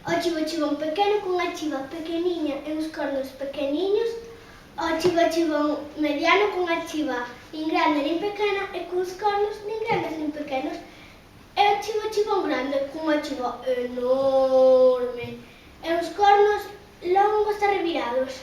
O chivo chibón pequeno cunha chiva pequeniña e uns cornos pequeniños. O chivo chibón mediano cunha chiva nin grande nin pequena e cuns cornos nin grandes nin pequenos. E o chivo chibón grande cunha chiva enorme e uns cornos longos e revirados.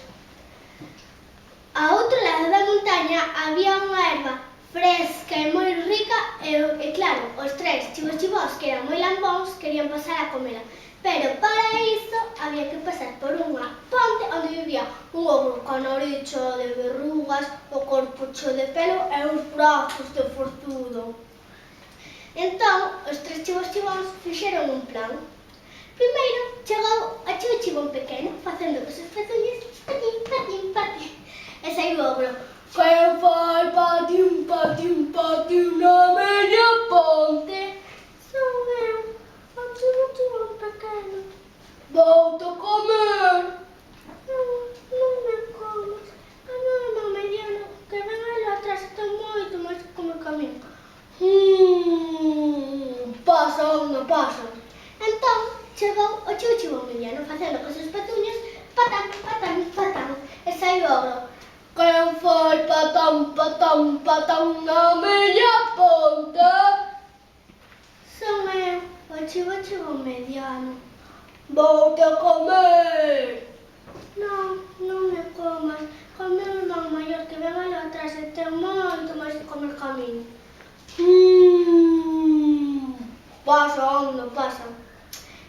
A outro lado da montaña había unha erva fresca e moi rica e claro, os tres chivos chibóns que eran moi lambóns querían pasar a comela. Pero para iso había que pasar por unha ponte onde vivía un ogro con a nariz chea de verrugas, o corpo cheo de pelo e os brazos de forzudo. Entón, os tres chivos chibóns fixeron un plan. Primeiro chegou o chivo chibón pequeno facendo cos seus pezuños patín, patín, patín. E saiu o ogro. Quen fai patín, patín, patín na miña ponte? Son eu, o chivo chibón pequeno. Vouto comer. Non me comes. A meu irmán mediano que ven aí atrás ten moito máis que comer que a min. Pasa. Entón, chegou o chivo chibón mediano facendo cos seus pezuños patán, patán, patán. E saiu o ogro. Quen fai patán, patán, patán na miña ponte? Son eu, o chivo chibón mediano. Voute comer. Non me comas. O meu irmán maior que ven ali atrás e ten moito máis que comer que a min. Pasa.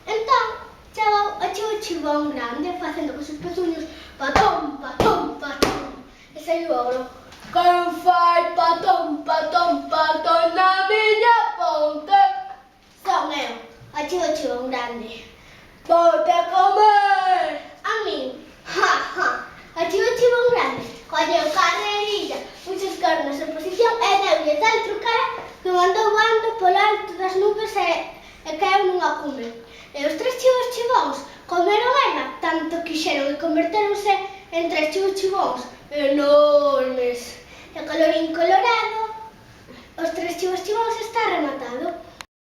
Entón, chegou o chivo chibón grande facendo cos seus pezuños patón, patón, patón. E saiu o ogro. Quen fai patón, patón, patón na miña ponte? Son eu, o chivo chibón grande. Voute comer. A min. O chivo chibón grande colleu carrerilla, puxo os cornos en posición e deulle tal trucara que mandou voando polo alto das nubes e caeu nunha cumbre. E os tres chivos chibóns comeron erva, tanto quixeron e convertéronse en tres chivos chibóns enormes. E colorín colorado, os tres chivos chibóns está rematado.